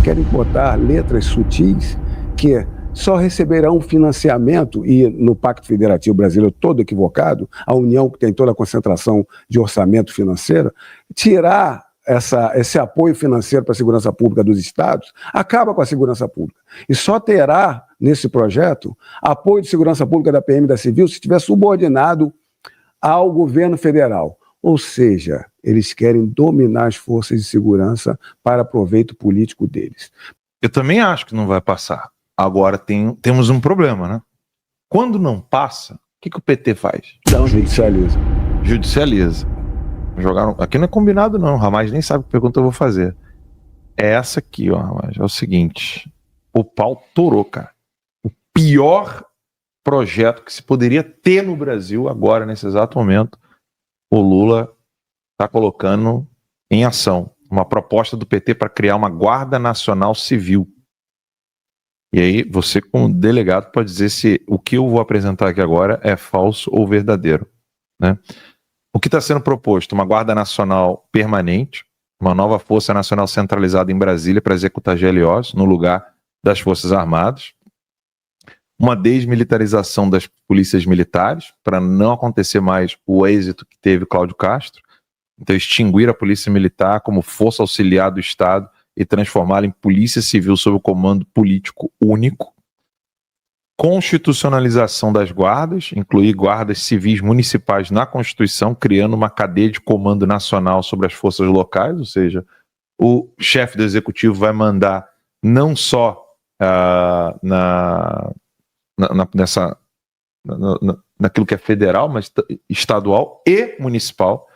querem botar letras sutis que só receberão financiamento, e no Pacto Federativo Brasileiro todo equivocado, a União que tem toda a concentração de orçamento financeiro, tirar esse apoio financeiro para a segurança pública dos estados, acaba com a segurança pública. E só terá, nesse projeto, apoio de segurança pública da PM e da Civil se estiver subordinado ao governo federal. Ou seja, eles querem dominar as forças de segurança para proveito político deles. Eu também acho que não vai passar. Agora temos um problema, né? Quando não passa, o que o PT faz? Então, judicializa. Judicializa. Jogaram... Aqui não é combinado não, o Ramage nem sabe que pergunta eu vou fazer. É essa aqui, ó, Ramage. É o seguinte, o pau torou, cara. O pior projeto que se poderia ter no Brasil agora, nesse exato momento, o Lula está colocando em ação uma proposta do PT para criar uma Guarda Nacional Civil. E aí você, como delegado, pode dizer se o que eu vou apresentar aqui agora é falso ou verdadeiro, né? O que está sendo proposto? Uma Guarda Nacional permanente, uma nova Força Nacional centralizada em Brasília para executar GLOs no lugar das Forças Armadas, uma desmilitarização das polícias militares, para não acontecer mais o êxito que teve Cláudio Castro, então extinguir a polícia militar como força auxiliar do Estado e transformá-la em polícia civil sob o comando político único, constitucionalização das guardas, incluir guardas civis municipais na Constituição, criando uma cadeia de comando nacional sobre as forças locais, ou seja, o chefe do executivo vai mandar não só naquilo que é federal, mas estadual e municipal,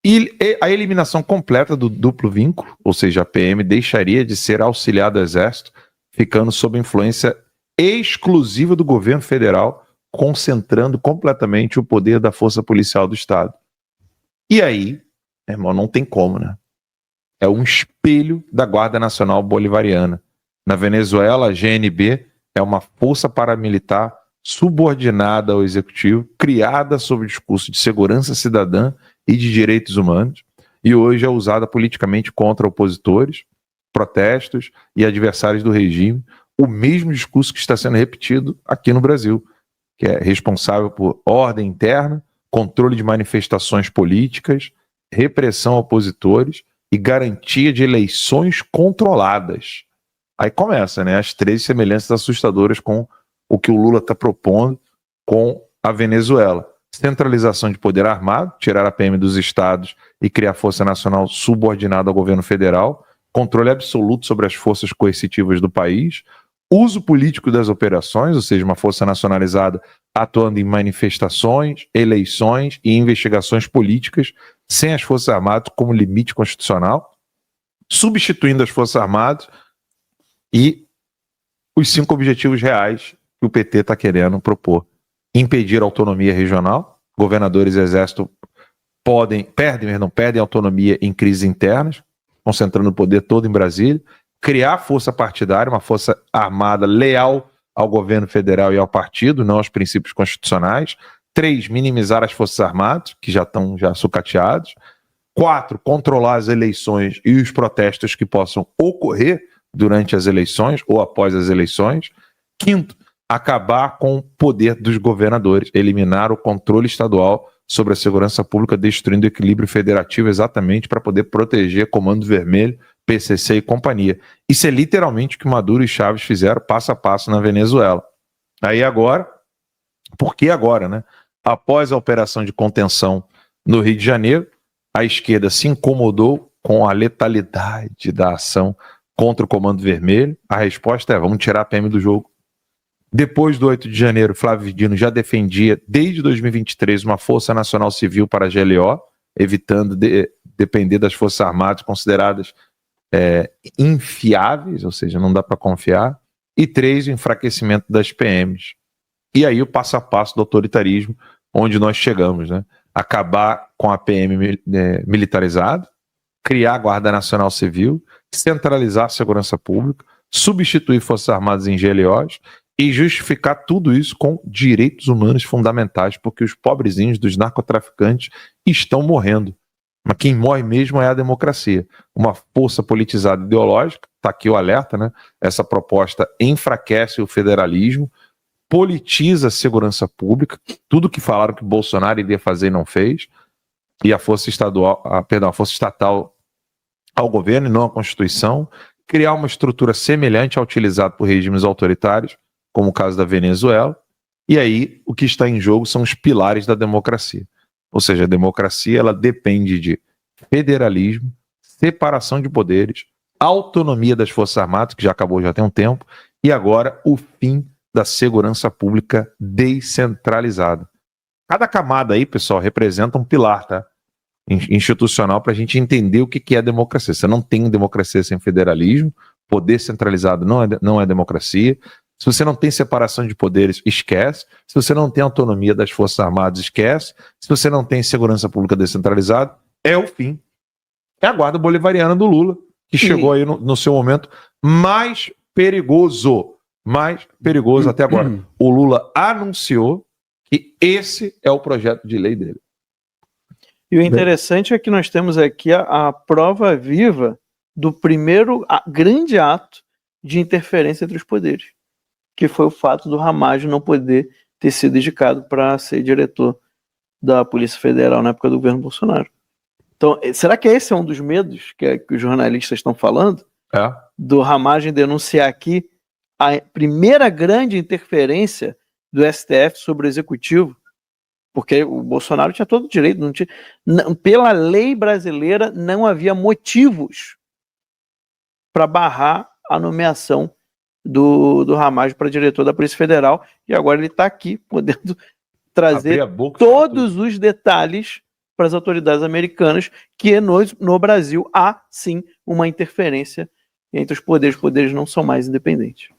e a eliminação completa do duplo vínculo, ou seja, a PM deixaria de ser auxiliar do Exército, ficando sob influência exclusiva do governo federal, concentrando completamente o poder da força policial do Estado. E aí, irmão, não tem como, né? É um espelho da Guarda Nacional Bolivariana. Na Venezuela, a GNB é uma força paramilitar subordinada ao executivo, criada sob o discurso de segurança cidadã e de direitos humanos, e hoje é usada politicamente contra opositores, protestos e adversários do regime, o mesmo discurso que está sendo repetido aqui no Brasil, que é responsável por ordem interna, controle de manifestações políticas, repressão a opositores e garantia de eleições controladas. Aí começa, né, as três semelhanças assustadoras com o que o Lula está propondo com a Venezuela. Centralização de poder armado, tirar a PM dos estados e criar Força Nacional subordinada ao governo federal, controle absoluto sobre as forças coercitivas do país, uso político das operações, ou seja, uma força nacionalizada atuando em manifestações, eleições e investigações políticas, sem as Forças Armadas como limite constitucional, substituindo as Forças Armadas e os 5 objetivos reais que o PT está querendo propor. Impedir a autonomia regional, governadores e exército perdem autonomia em crises internas, concentrando o poder todo em Brasília, criar força partidária, uma força armada leal ao governo federal e ao partido, não aos princípios constitucionais. 3, minimizar as forças armadas, que já estão sucateados. 4, controlar as eleições e os protestos que possam ocorrer durante as eleições ou após as eleições. 5, acabar com o poder dos governadores, eliminar o controle estadual sobre a segurança pública, destruindo o equilíbrio federativo exatamente para poder proteger Comando Vermelho, PCC e companhia. Isso é literalmente o que Maduro e Chávez fizeram passo a passo na Venezuela. Aí agora, por que agora, né? Após a operação de contenção no Rio de Janeiro, a esquerda se incomodou com a letalidade da ação contra o Comando Vermelho. A resposta é: vamos tirar a PM do jogo. Depois do 8 de janeiro, Flávio Dino já defendia, desde 2023, uma Força Nacional Civil para a GLO, evitando depender das Forças Armadas consideradas infiáveis, ou seja, não dá para confiar. E 3, o enfraquecimento das PMs. E aí o passo a passo do autoritarismo, onde nós chegamos, né? Acabar com a PM militarizada, criar a Guarda Nacional Civil, centralizar a segurança pública, substituir Forças Armadas em GLOs e justificar tudo isso com direitos humanos fundamentais, porque os pobrezinhos dos narcotraficantes estão morrendo. Mas quem morre mesmo é a democracia. Uma força politizada ideológica, está aqui o alerta, né? Essa proposta enfraquece o federalismo, politiza a segurança pública, tudo que falaram que Bolsonaro iria fazer e não fez, e a força estatal ao governo e não à Constituição, criar uma estrutura semelhante à utilizada por regimes autoritários, como o caso da Venezuela, e aí o que está em jogo são os pilares da democracia. Ou seja, a democracia ela depende de federalismo, separação de poderes, autonomia das Forças Armadas, que já acabou já tem um tempo, e agora o fim da segurança pública descentralizada. Cada camada aí, pessoal, representa um pilar, tá? Institucional para a gente entender o que é democracia. Você não tem democracia sem federalismo, poder centralizado não é democracia. Se você não tem separação de poderes, esquece. Se você não tem autonomia das Forças Armadas, esquece. Se você não tem segurança pública descentralizada, é o fim. É a guarda bolivariana do Lula, que chegou aí no seu momento mais perigoso até agora. O Lula anunciou que esse é o projeto de lei dele. E o interessante é que nós temos aqui a prova viva do primeiro grande ato de interferência entre os poderes, que foi o fato do Ramagem não poder ter sido indicado para ser diretor da Polícia Federal na época do governo Bolsonaro. Então, será que esse é um dos medos que os jornalistas estão falando? É. Do Ramagem denunciar aqui a primeira grande interferência do STF sobre o Executivo? Porque o Bolsonaro tinha todo o direito, pela lei brasileira não havia motivos para barrar a nomeação do Ramagem para diretor da Polícia Federal, e agora ele está aqui podendo trazer todos os detalhes para as autoridades americanas que no Brasil há sim uma interferência entre os poderes não são mais independentes.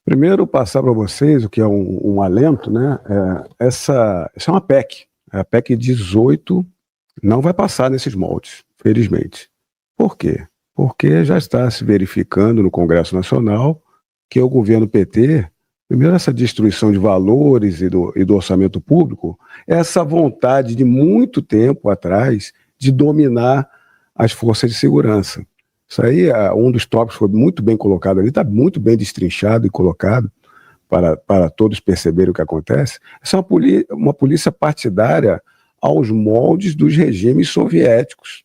Primeiro, passar para vocês o que é um alento, né? Essa é uma PEC. A PEC 18 não vai passar nesses moldes, felizmente. Por quê? Porque já está se verificando no Congresso Nacional que o governo PT, primeiro essa destruição de valores e do orçamento público, essa vontade de muito tempo atrás de dominar as forças de segurança. Isso aí, um dos tópicos foi muito bem colocado ali, está muito bem destrinchado e colocado para todos perceberem o que acontece. Essa é uma polícia partidária aos moldes dos regimes soviéticos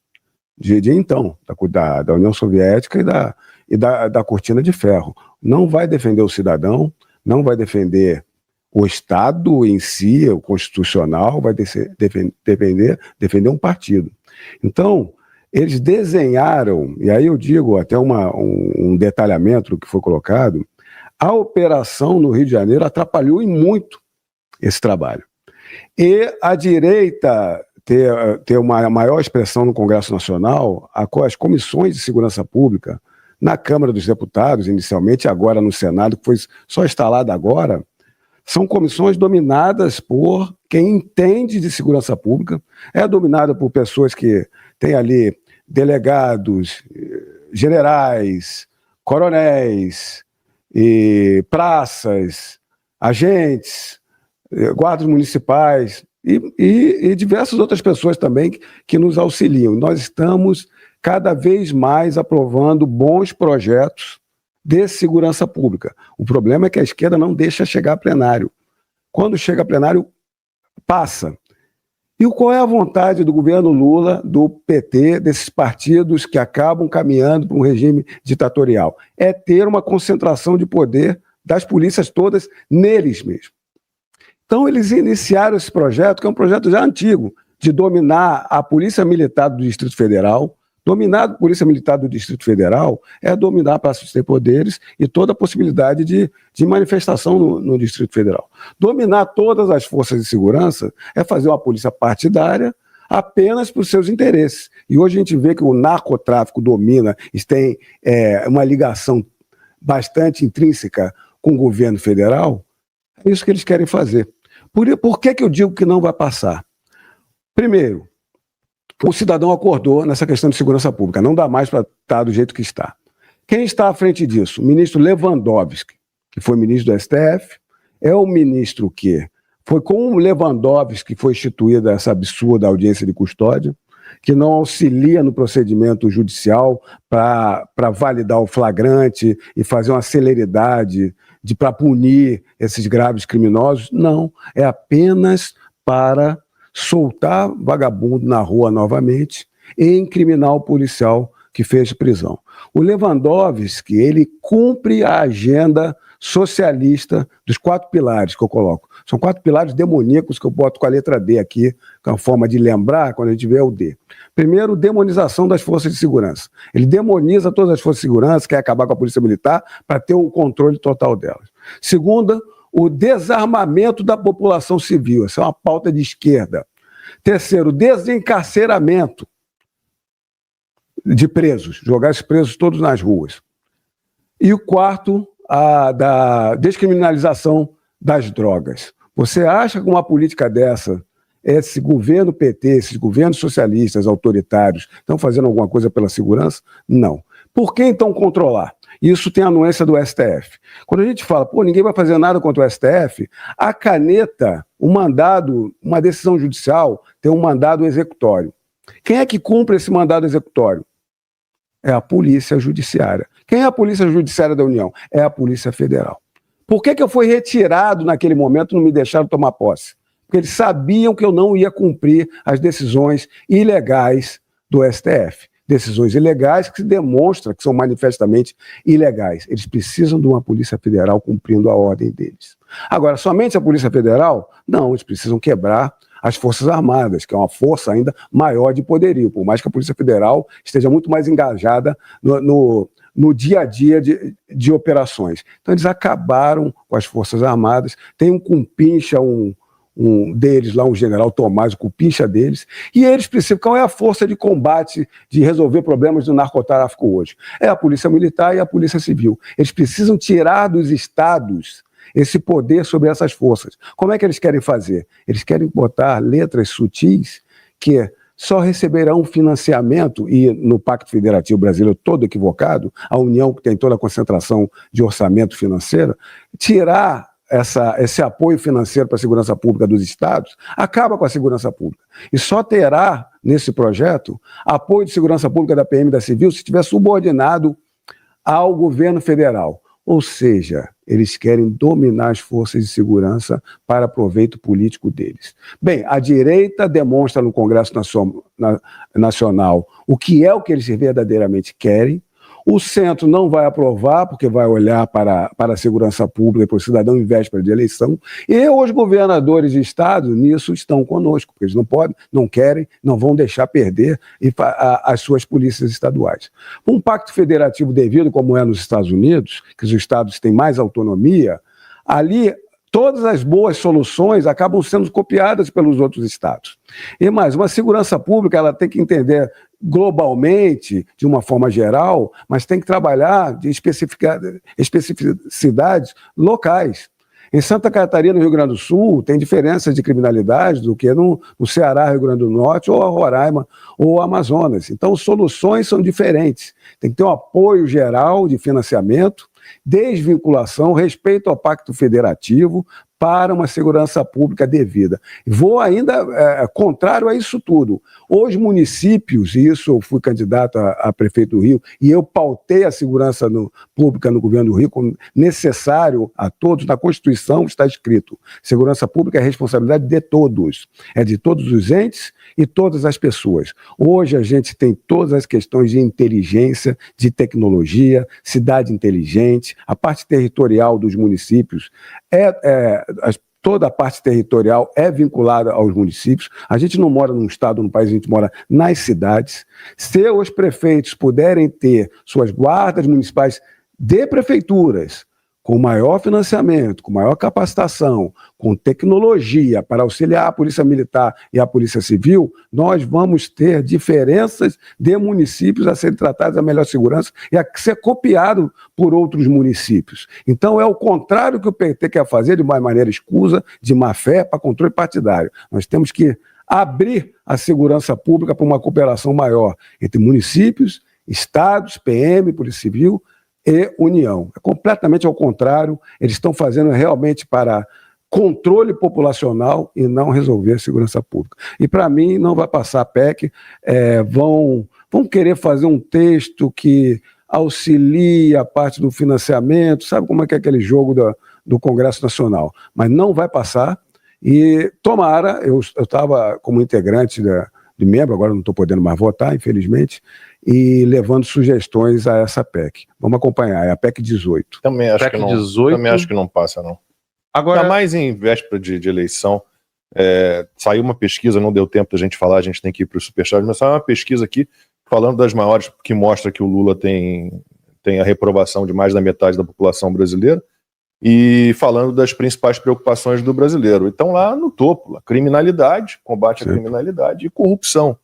de então, da União Soviética e da Cortina de Ferro. Não vai defender o cidadão, não vai defender o Estado em si, o constitucional, vai defender um partido. Então, eles desenharam, e aí eu digo até um detalhamento do que foi colocado, a operação no Rio de Janeiro atrapalhou em muito esse trabalho. E a direita ter uma maior expressão no Congresso Nacional, as comissões de segurança pública, na Câmara dos Deputados, inicialmente, agora no Senado, que foi só instalada agora, são comissões dominadas por quem entende de segurança pública, é dominada por pessoas que têm ali delegados, generais, coronéis, e praças, agentes, guardas municipais e diversas outras pessoas também que nos auxiliam. Nós estamos cada vez mais aprovando bons projetos de segurança pública. O problema é que a esquerda não deixa chegar a plenário. Quando chega a plenário, passa. E qual é a vontade do governo Lula, do PT, desses partidos que acabam caminhando para um regime ditatorial? É ter uma concentração de poder das polícias todas neles mesmos. Então eles iniciaram esse projeto, que é um projeto já antigo, de dominar a Polícia Militar do Distrito Federal. Dominar a Polícia Militar do Distrito Federal é dominar para suster poderes e toda a possibilidade de manifestação no Distrito Federal. Dominar todas as forças de segurança é fazer uma polícia partidária apenas para os seus interesses. E hoje a gente vê que o narcotráfico domina, tem uma ligação bastante intrínseca com o governo federal. É isso que eles querem fazer. Por que eu digo que não vai passar? Primeiro, o cidadão acordou nessa questão de segurança pública. Não dá mais para estar do jeito que está. Quem está à frente disso? O ministro Lewandowski, que foi ministro do STF, é o ministro que foi com o Lewandowski que foi instituída essa absurda audiência de custódia. que não auxilia no procedimento judicial para validar o flagrante e fazer uma celeridade para punir esses graves criminosos. Não, é apenas para soltar vagabundo na rua novamente e incriminar o policial que fez prisão. O Lewandowski, ele cumpre a agenda socialista dos 4 pilares que eu coloco. São 4 pilares demoníacos que eu boto com a letra D aqui, que é uma forma de lembrar quando a gente vê o D. Primeiro, demonização das forças de segurança. Ele demoniza todas as forças de segurança, quer acabar com a polícia militar para ter o controle total delas. Segunda, o desarmamento da população civil. Essa é uma pauta de esquerda. Terceiro, desencarceramento de presos, jogar esses presos todos nas ruas. E o quarto, da descriminalização das drogas. Você acha que uma política dessa, esse governo PT, esses governos socialistas, autoritários, estão fazendo alguma coisa pela segurança? Não. Por que então controlar? Isso tem a anuência do STF. Quando a gente fala, ninguém vai fazer nada contra o STF, a caneta, o mandado, uma decisão judicial tem um mandado executório. Quem é que cumpre esse mandado executório? É a Polícia Judiciária. Quem é a Polícia Judiciária da União? É a Polícia Federal. Por que eu fui retirado naquele momento e não me deixaram tomar posse? Porque eles sabiam que eu não ia cumprir as decisões ilegais do STF. Decisões ilegais que se demonstra que são manifestamente ilegais. Eles precisam de uma Polícia Federal cumprindo a ordem deles. Agora, somente a Polícia Federal? Não, eles precisam quebrar as Forças Armadas, que é uma força ainda maior de poderio, por mais que a Polícia Federal esteja muito mais engajada no dia a dia de operações. Então, eles acabaram com as Forças Armadas. Tem um cupincha, um deles lá, um general Tomás, o cupincha deles, e eles precisam. Qual é a força de combate, de resolver problemas do narcotráfico hoje? É a Polícia Militar e a Polícia Civil. Eles precisam tirar dos estados esse poder sobre essas forças. Como é que eles querem fazer? Eles querem botar letras sutis que só receberão financiamento, e no Pacto Federativo Brasileiro todo equivocado, a União que tem toda a concentração de orçamento financeiro, tirar esse apoio financeiro para a segurança pública dos estados, acaba com a segurança pública. E só terá, nesse projeto, apoio de segurança pública da PM e da Civil se estiver subordinado ao governo federal. Ou seja, eles querem dominar as forças de segurança para proveito político deles. Bem, a direita demonstra no Congresso Nacional o que eles verdadeiramente querem. O centro não vai aprovar, porque vai olhar para a segurança pública e para o cidadão em véspera de eleição. E os governadores de estado nisso estão conosco, porque eles não podem, não querem, não vão deixar perder as suas polícias estaduais. Um pacto federativo devido, como é nos Estados Unidos, que os estados têm mais autonomia, ali todas as boas soluções acabam sendo copiadas pelos outros estados. E mais, uma segurança pública ela tem que entender globalmente, de uma forma geral, mas tem que trabalhar de especificidades locais. Em Santa Catarina, no Rio Grande do Sul, tem diferenças de criminalidade do que no Ceará, Rio Grande do Norte, ou a Roraima, ou Amazonas. Então, soluções são diferentes. Tem que ter um apoio geral de financiamento, desvinculação, respeito ao Pacto Federativo, para uma segurança pública devida. Vou ainda contrário a isso tudo. Os municípios, e isso eu fui candidato a prefeito do Rio, e eu pautei a segurança pública no governo do Rio como necessário a todos. Na Constituição está escrito: segurança pública é responsabilidade de todos, é de todos os entes e todas as pessoas. Hoje a gente tem todas as questões de inteligência, de tecnologia, cidade inteligente, a parte territorial dos municípios toda a parte territorial é vinculada aos municípios. A gente não mora num estado, num país, a gente mora nas cidades. Se os prefeitos puderem ter suas guardas municipais de prefeituras, com maior financiamento, com maior capacitação, com tecnologia para auxiliar a Polícia Militar e a Polícia Civil, nós vamos ter diferenças de municípios a serem tratados a melhor segurança e a ser copiado por outros municípios. Então é o contrário que o PT quer fazer de uma maneira escusa, de má fé, para controle partidário. Nós temos que abrir a segurança pública para uma cooperação maior entre municípios, estados, PM, Polícia Civil e União. É completamente ao contrário, eles estão fazendo realmente para controle populacional e não resolver a segurança pública. E, para mim, não vai passar a PEC. Vão querer fazer um texto que auxilie a parte do financiamento, sabe como é que é aquele jogo do Congresso Nacional. Mas não vai passar. E tomara, eu estava como integrante de membro, agora não estou podendo mais votar, infelizmente, e levando sugestões a essa PEC. Vamos acompanhar, é a PEC 18. Também acho, PEC que, não, 18. Também acho que não passa, não. Agora, Ainda mais em véspera de eleição. Saiu uma pesquisa, não deu tempo da gente falar, a gente tem que ir para o Superchat, mas saiu uma pesquisa aqui, falando das maiores, que mostra que o Lula tem a reprovação de mais da metade da população brasileira, e falando das principais preocupações do brasileiro. Então, lá no topo, a criminalidade, combate à criminalidade e corrupção,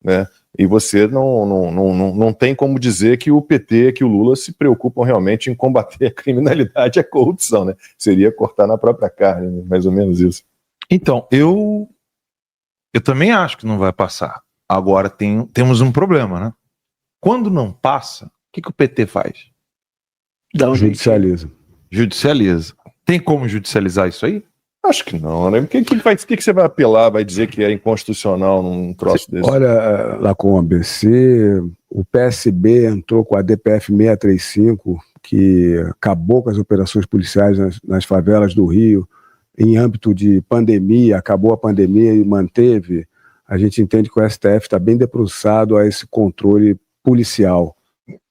né? E você não tem como dizer que o PT, que o Lula se preocupam realmente em combater a criminalidade e a corrupção, né? Seria cortar na própria carne, né? Mais ou menos isso. então, eu também acho que não vai passar. Agora temos um problema, né? Quando não passa, o que o PT faz? Judicializa. Judicializa. Tem como judicializar isso aí? Acho que não, né? O que você vai apelar, vai dizer que é inconstitucional num troço desse? Olha, Lacombe, se o PSB entrou com a DPF 635, que acabou com as operações policiais nas favelas do Rio, em âmbito de pandemia, acabou a pandemia e manteve, a gente entende que o STF está bem debruçado a esse controle policial,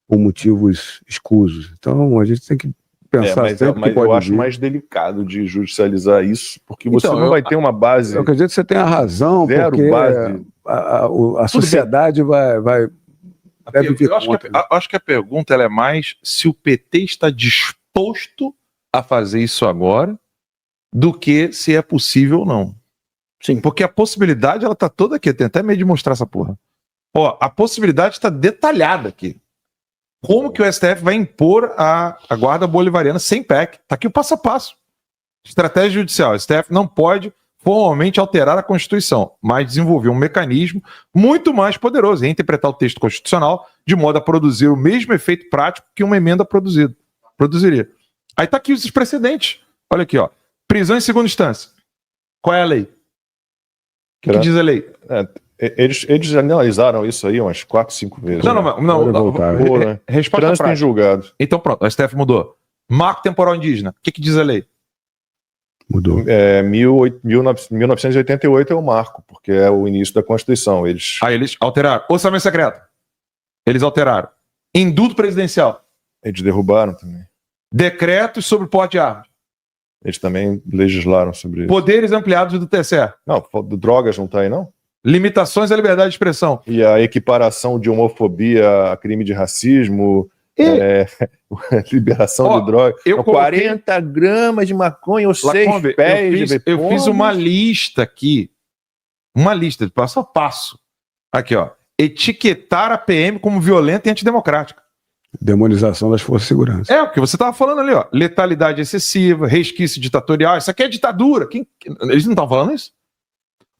por motivos escusos. Então, a gente tem que pensar mas sempre que pode eu acho vir. mais delicado de judicializar isso, porque você Então, não vai ter uma base. Eu acredito que você tem a razão, Zero porque base. a sociedade vai deve vir contra. Acho que a pergunta ela é mais se o PT está disposto a fazer isso agora do que se é possível ou não. Sim. Porque a possibilidade ela tá toda aqui, tem até medo de mostrar essa porra. Ó, a possibilidade está detalhada aqui. Como que o STF vai impor a guarda bolivariana sem PEC? Tá aqui o passo a passo. Estratégia judicial. O STF não pode formalmente alterar a Constituição, mas desenvolver um mecanismo muito mais poderoso, reinterpretar o texto constitucional de modo a produzir o mesmo efeito prático que uma emenda produziria. Aí tá aqui os precedentes. Olha aqui, ó. Prisão em segunda instância. Qual é a lei? O que diz a lei? Eles analisaram isso aí umas 4, 5 vezes. Não. Resposta Trânsito em julgado. Então pronto, o STF mudou. Marco temporal indígena. O que diz a lei? Mudou. 1988 é o marco, porque é o início da Constituição. Aí eles alteraram. Orçamento secreto. Eles alteraram. Indulto presidencial. Eles derrubaram também. Decretos sobre porte de armas. Eles também legislaram sobre isso. Poderes ampliados do TSE. Não, drogas não tá aí, não? Limitações à liberdade de expressão. E a equiparação de homofobia a crime de racismo, liberação de drogas. 40 gramas de maconha ou 6 pés de eu fiz uma lista aqui. Uma lista de passo a passo. Aqui, ó. Etiquetar a PM como violenta e antidemocrática. Demonização das forças de segurança. É o que você estava falando ali, ó. Letalidade excessiva, resquício ditatorial. Isso aqui é ditadura. Eles não estão falando isso?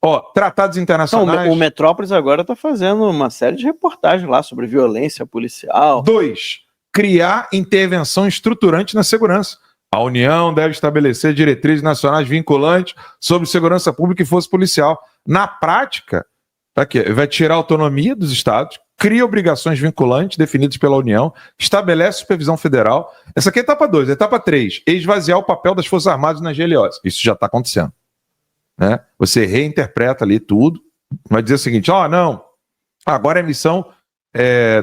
Ó, tratados internacionais. Não, o Metrópolis agora está fazendo uma série de reportagens lá sobre violência policial. 2. Criar intervenção estruturante na segurança. A União deve estabelecer diretrizes nacionais vinculantes sobre segurança pública e força policial. Na prática, aqui, vai tirar a autonomia dos estados, cria obrigações vinculantes definidas pela União, estabelece supervisão federal. Essa aqui é a etapa 2. Etapa 3, esvaziar o papel das Forças Armadas nas GLOs. Isso já está acontecendo. Né? Você reinterpreta ali tudo, vai dizer o seguinte, não, agora a missão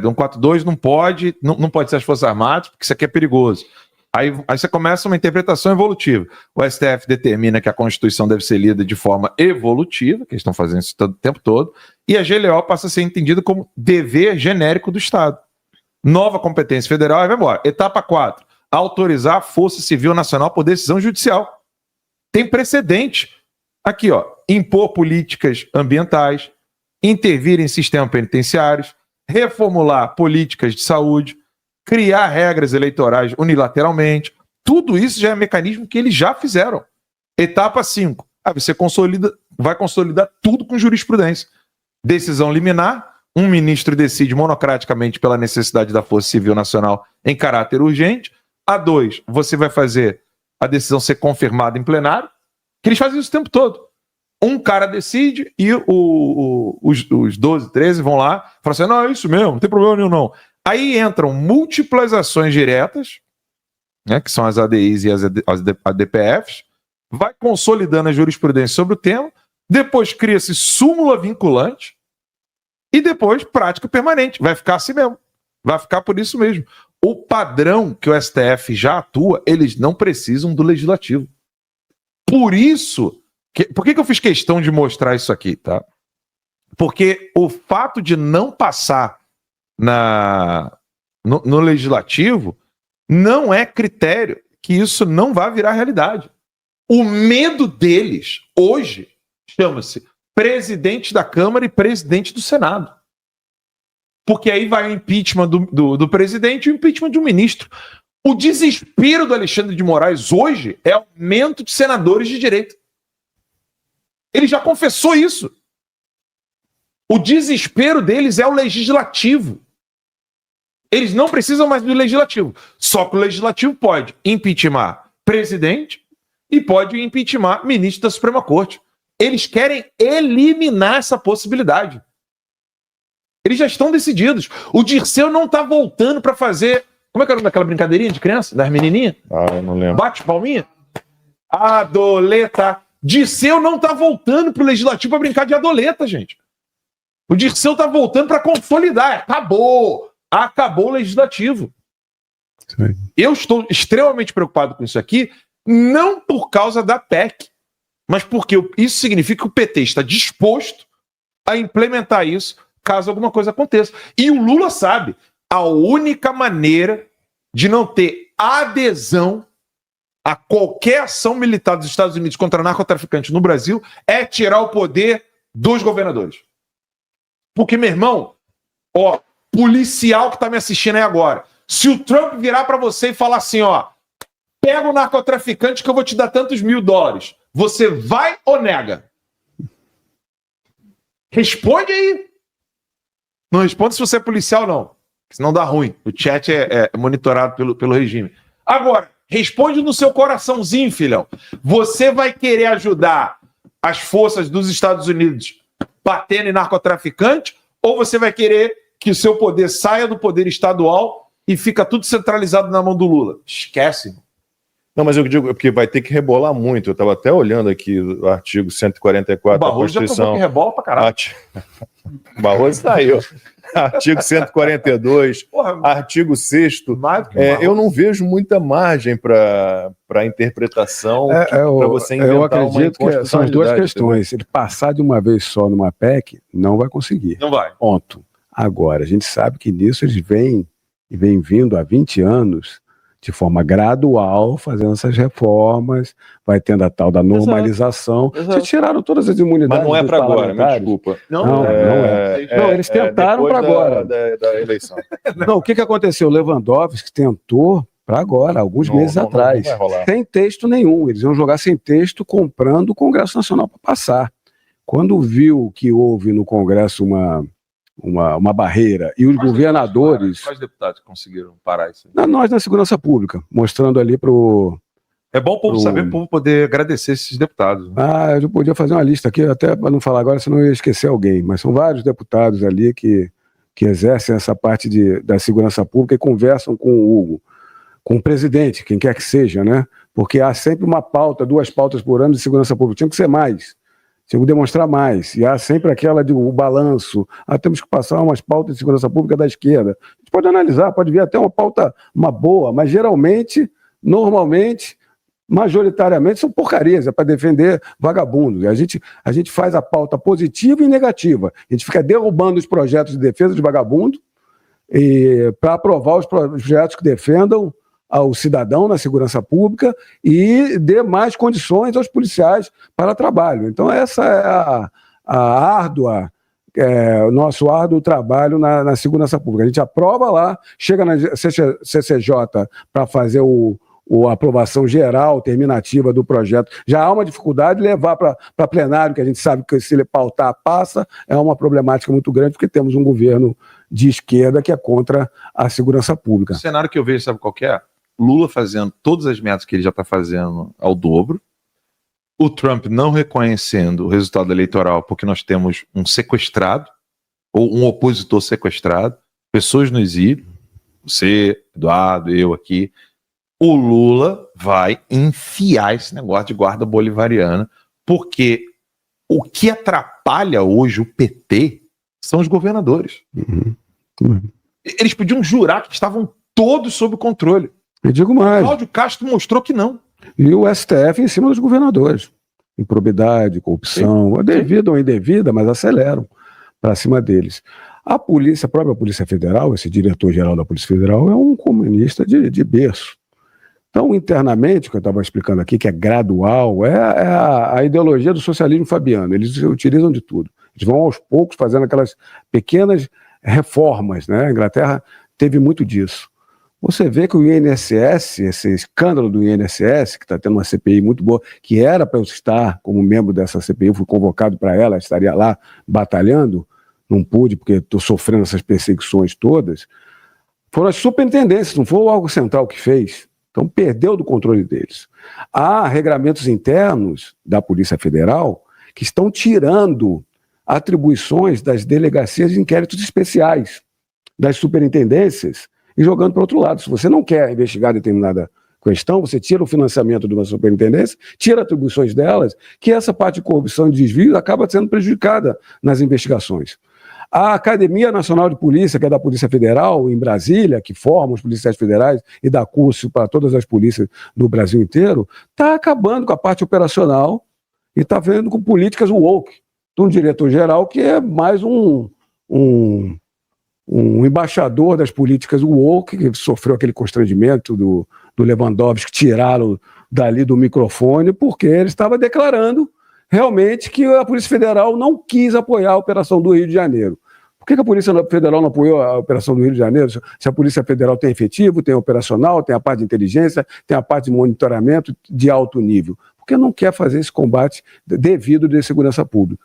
do 142 não pode ser as Forças Armadas, porque isso aqui é perigoso. Aí você começa uma interpretação evolutiva. O STF determina que a Constituição deve ser lida de forma evolutiva, que eles estão fazendo isso o tempo todo, e a GLO passa a ser entendida como dever genérico do Estado. Nova competência federal, aí vai embora. Etapa 4, autorizar a Força Civil Nacional por decisão judicial. Tem precedente. Aqui, ó, impor políticas ambientais, intervir em sistemas penitenciários, reformular políticas de saúde, criar regras eleitorais unilateralmente. Tudo isso já é mecanismo que eles já fizeram. Etapa 5. Você vai consolidar tudo com jurisprudência. Decisão liminar, um ministro decide monocraticamente pela necessidade da Força Civil Nacional em caráter urgente. A 2, você vai fazer a decisão ser confirmada em plenário. Que eles fazem isso o tempo todo. Um cara decide e os 12, 13 vão lá e falam assim, não, é isso mesmo, não tem problema nenhum não. Aí entram múltiplas ações diretas, né, que são as ADIs e as ADPFs, vai consolidando a jurisprudência sobre o tema, depois cria-se súmula vinculante e depois prática permanente. Vai ficar assim mesmo. Vai ficar por isso mesmo. O padrão que o STF já atua, eles não precisam do legislativo. Por isso, por que eu fiz questão de mostrar isso aqui, tá? Porque o fato de não passar no legislativo não é critério que isso não vá virar realidade. O medo deles, hoje, chama-se presidente da Câmara e presidente do Senado. Porque aí vai o impeachment do presidente e o impeachment de um ministro. O desespero do Alexandre de Moraes hoje é aumento de senadores de direita. Ele já confessou isso. O desespero deles é o legislativo. Eles não precisam mais do legislativo. Só que o legislativo pode impeachment presidente e pode impeachment ministro da Suprema Corte. Eles querem eliminar essa possibilidade. Eles já estão decididos. O Dirceu não está voltando para fazer... Como é que era daquela brincadeirinha de criança? Das menininhas? Eu não lembro. Bate palminha? Adoleta. Dirceu não está voltando para o legislativo para brincar de adoleta, gente. O Dirceu está voltando para consolidar. Acabou o legislativo. Sim. Eu estou extremamente preocupado com isso aqui, não por causa da PEC, mas porque isso significa que o PT está disposto a implementar isso caso alguma coisa aconteça. E o Lula sabe, a única maneira de não ter adesão a qualquer ação militar dos Estados Unidos contra narcotraficantes no Brasil é tirar o poder dos governadores. Porque, meu irmão, policial que tá me assistindo aí agora, se o Trump virar para você e falar assim, pega o narcotraficante que eu vou te dar tantos $1.000, você vai ou nega? Responde aí. Não responde se você é policial, não. Senão dá ruim. O chat é monitorado pelo regime. Agora, responde no seu coraçãozinho, filhão. Você vai querer ajudar as forças dos Estados Unidos batendo em narcotraficante ou você vai querer que o seu poder saia do poder estadual e fica tudo centralizado na mão do Lula? Esquece. Não, mas eu digo que vai ter que rebolar muito. Eu estava até olhando aqui o artigo 144 da Barroso Constituição. já provou que rebola pra caralho. Barroso saiu. Artigo 142, artigo 6º. Eu não vejo muita margem para interpretação, para você inventar eu acredito que são as duas questões. Se ele passar de uma vez só numa PEC, não vai conseguir. Não vai. Ponto. Agora, a gente sabe que nisso eles vêm vindo há 20 anos de forma gradual, fazendo essas reformas, vai tendo a tal da normalização. Exato. Vocês tiraram todas as imunidades. Mas não é para agora, me desculpa. Não é. Não, eles tentaram para agora. Da eleição. Não, o que aconteceu? O Lewandowski tentou para agora, alguns meses atrás. Não vai rolar. Sem texto nenhum. Eles iam jogar sem texto, comprando o Congresso Nacional para passar. Quando viu que houve no Congresso uma barreira e os governadores... Quais deputados conseguiram parar isso? Nós na Segurança Pública, mostrando ali para o... É bom o povo saber, o povo poder agradecer esses deputados. Eu podia fazer uma lista aqui, até para não falar agora, senão eu ia esquecer alguém, mas são vários deputados ali que exercem essa parte da segurança pública e conversam com o Hugo, com o presidente, quem quer que seja, né? Porque há sempre uma pauta, 2 pautas por ano de segurança pública, tinha que ser mais. Tinha que demonstrar mais. E há sempre aquela de o balanço. Temos que passar umas pautas de segurança pública da esquerda. A gente pode analisar, pode vir até uma pauta boa, mas geralmente, normalmente, majoritariamente, são porcarias, é para defender vagabundos. A gente faz a pauta positiva e negativa. A gente fica derrubando os projetos de defesa de vagabundo para aprovar os projetos que defendam ao cidadão na segurança pública e dê mais condições aos policiais para trabalho. Então essa é o nosso árduo trabalho na segurança pública. A gente aprova lá, chega na CCJ para fazer a aprovação geral, terminativa do projeto. Já há uma dificuldade de levar para plenário, que a gente sabe que se ele pautar, passa, é uma problemática muito grande, porque temos um governo de esquerda que é contra a segurança pública. O cenário que eu vejo, sabe qual que é? Lula fazendo todas as metas que ele já está fazendo ao dobro, o Trump não reconhecendo o resultado eleitoral porque nós temos um sequestrado, ou um opositor sequestrado, pessoas no exílio, você, Eduardo, eu aqui, o Lula vai enfiar esse negócio de guarda bolivariana, porque o que atrapalha hoje o PT são os governadores. Eles podiam jurar que estavam todos sob controle. Eu digo mais. Cláudio Castro mostrou que não. E o STF em cima dos governadores. Improbidade, corrupção, devida ou indevida, mas aceleram para cima deles. A polícia, a própria Polícia Federal, esse diretor-geral da Polícia Federal, é um comunista de berço. Então, internamente, o que eu estava explicando aqui, que é gradual, é a ideologia do socialismo fabiano. Eles utilizam de tudo. Eles vão aos poucos fazendo aquelas pequenas reformas, né? A Inglaterra teve muito disso. Você vê que o INSS, esse escândalo do INSS, que está tendo uma CPI muito boa, que era para eu estar como membro dessa CPI, eu fui convocado para ela, estaria lá batalhando, não pude porque estou sofrendo essas perseguições todas, foram as superintendências, não foi o órgão central que fez. Então perdeu do controle deles. Há regramentos internos da Polícia Federal que estão tirando atribuições das delegacias de inquéritos especiais, das superintendências, e jogando para o outro lado. Se você não quer investigar determinada questão, você tira o financiamento de uma superintendência, tira atribuições delas, que essa parte de corrupção e desvio acaba sendo prejudicada nas investigações. A Academia Nacional de Polícia, que é da Polícia Federal, em Brasília, que forma os policiais federais e dá curso para todas as polícias do Brasil inteiro, está acabando com a parte operacional e está vendo com políticas woke, de um diretor-geral que é mais um embaixador das políticas woke, que sofreu aquele constrangimento do Lewandowski, tiraram dali do microfone, porque ele estava declarando realmente que a Polícia Federal não quis apoiar a Operação do Rio de Janeiro. Por que a Polícia Federal não apoiou a Operação do Rio de Janeiro? Se a Polícia Federal tem efetivo, tem operacional, tem a parte de inteligência, tem a parte de monitoramento de alto nível. Porque não quer fazer esse combate devido de segurança pública.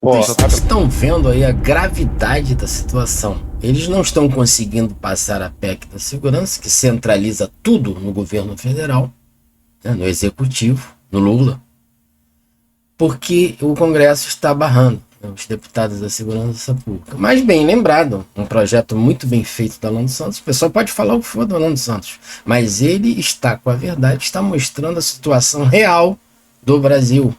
Vocês estão vendo aí a gravidade da situação. Eles não estão conseguindo passar a PEC da segurança, que centraliza tudo no governo federal, né, no executivo, no Lula, porque o Congresso está barrando, né, os deputados da segurança pública. Mas bem lembrado, um projeto muito bem feito do Orlando Santos. O pessoal pode falar o que for do Orlando Santos, mas ele está com a verdade, está mostrando a situação real do Brasil.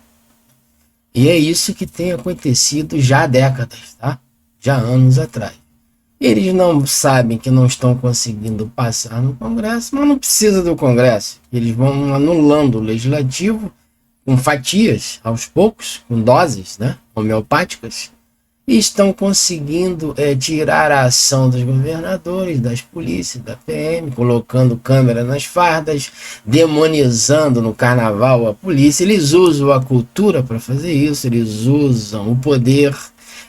E é isso que tem acontecido já há décadas, tá? Já há anos atrás. Eles não sabem que não estão conseguindo passar no Congresso, mas não precisa do Congresso. Eles vão anulando o Legislativo com fatias, aos poucos, com doses, né, homeopáticas, e estão conseguindo tirar a ação dos governadores, das polícias, da PM, colocando câmera nas fardas, demonizando no carnaval a polícia. Eles usam a cultura para fazer isso, eles usam o poder,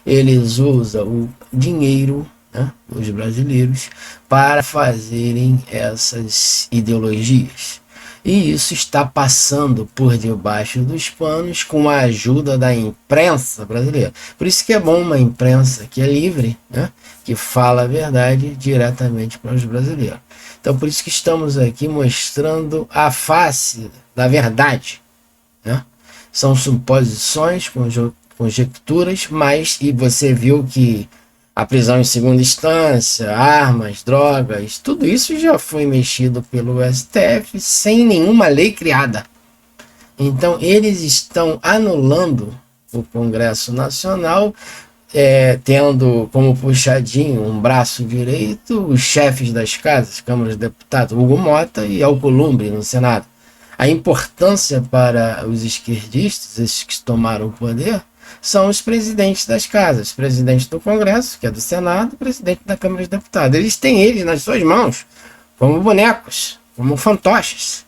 eles usam o dinheiro, né, os brasileiros, para fazerem essas ideologias. E isso está passando por debaixo dos panos com a ajuda da imprensa brasileira. Por isso que é bom uma imprensa que é livre, né? Que fala a verdade diretamente para os brasileiros. Então por isso que estamos aqui mostrando a face da verdade, né? São suposições, conjecturas, mas e você viu que a prisão em segunda instância, armas, drogas, tudo isso já foi mexido pelo STF sem nenhuma lei criada. Então eles estão anulando o Congresso Nacional, tendo como puxadinho um braço direito os chefes das casas, Câmara de Deputados, Hugo Mota e Alcolumbre no Senado. A importância para os esquerdistas, esses que tomaram o poder, são os presidentes das casas, presidente do Congresso, que é do Senado, presidente da Câmara de Deputados. Eles têm eles nas suas mãos, como bonecos, como fantoches.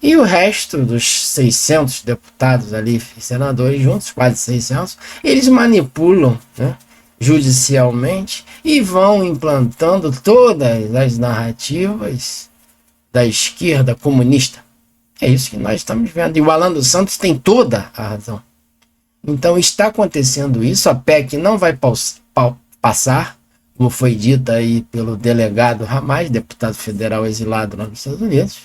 E o resto dos 600 deputados ali, senadores juntos, quase 600, eles manipulam, né, judicialmente e vão implantando todas as narrativas da esquerda comunista. É isso que nós estamos vendo. E o Orlando Santos tem toda a razão. Então está acontecendo isso, a PEC não vai passar, como foi dito aí pelo delegado Ramais, deputado federal exilado lá nos Estados Unidos,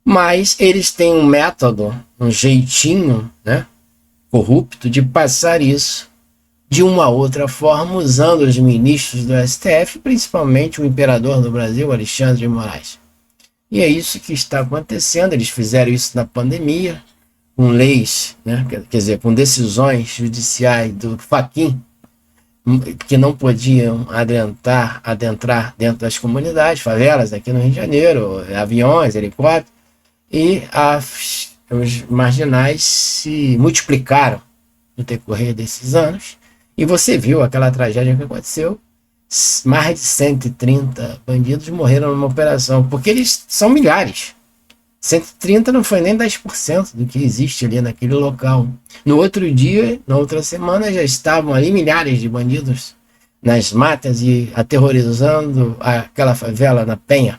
Mas eles têm um método, um jeitinho, né, corrupto de passar isso de uma outra forma, usando os ministros do STF, principalmente o imperador do Brasil, Alexandre de Moraes. E é isso que está acontecendo. Eles fizeram isso na pandemia, com leis, né, quer dizer, com decisões judiciais do Fachin, que não podiam adentrar dentro das comunidades, favelas aqui no Rio de Janeiro, aviões, helicópteros, e os marginais se multiplicaram no decorrer desses anos. E você viu aquela tragédia que aconteceu, mais de 130 bandidos morreram numa operação, porque eles são milhares. 130 não foi nem 10% do que existe ali naquele local. No outro dia, na outra semana, já estavam ali milhares de bandidos nas matas e aterrorizando aquela favela na Penha.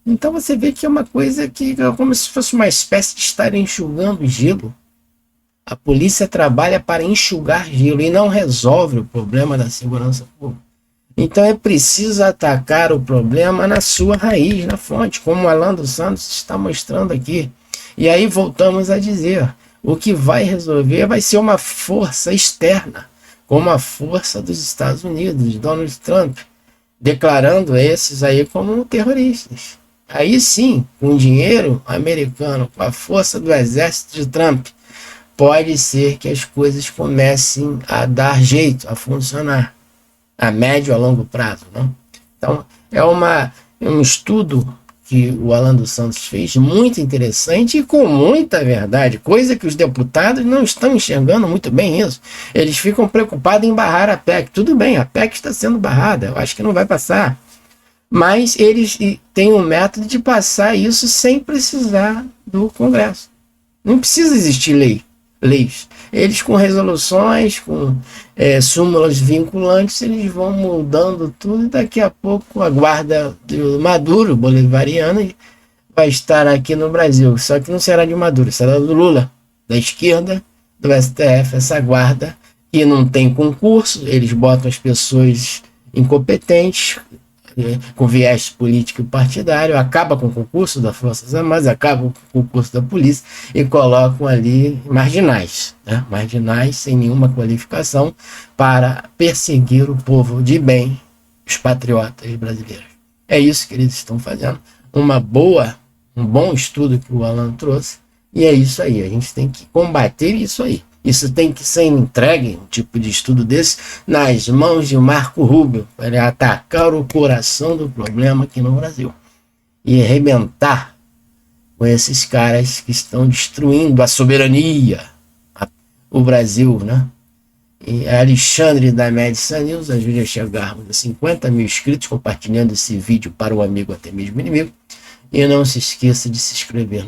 Então você vê que é uma coisa que é como se fosse uma espécie de estar enxugando gelo. A polícia trabalha para enxugar gelo e não resolve o problema da segurança pública. Então é preciso atacar o problema na sua raiz, na fonte, como o Alan dos Santos está mostrando aqui. E aí voltamos a dizer, o que vai resolver vai ser uma força externa, como a força dos Estados Unidos, de Donald Trump, declarando esses aí como terroristas. Aí sim, com dinheiro americano, com a força do exército de Trump, pode ser que as coisas comecem a dar jeito, a funcionar, a médio a longo prazo, não? Então, é um estudo que o Alan dos Santos fez, muito interessante e com muita verdade, coisa que os deputados não estão enxergando muito bem isso. Eles ficam preocupados em barrar a PEC. Tudo bem, a PEC está sendo barrada, eu acho que não vai passar. Mas eles têm um método de passar isso sem precisar do Congresso. Não precisa existir leis. Eles com resoluções, com súmulas vinculantes, eles vão mudando tudo e daqui a pouco a guarda do Maduro, bolivariana, vai estar aqui no Brasil. Só que não será de Maduro, será do Lula, da esquerda, do STF, essa guarda que não tem concurso, eles botam as pessoas incompetentes, com viés político e partidário, acaba com o concurso das Forças Armadas, acaba com o concurso da polícia e colocam ali marginais, né? Marginais sem nenhuma qualificação para perseguir o povo de bem, os patriotas brasileiros. É isso que eles estão fazendo. Um bom estudo que o Alan trouxe, e é isso aí, a gente tem que combater isso aí. Isso tem que ser entregue, um tipo de estudo desse, nas mãos de Marco Rubio, para ele atacar o coração do problema aqui no Brasil. E arrebentar com esses caras que estão destruindo a soberania, o Brasil, né? E Alexandre da Medicine News ajude a chegarmos a 50 mil inscritos, compartilhando esse vídeo para o amigo, até mesmo inimigo. E não se esqueça de se inscrever.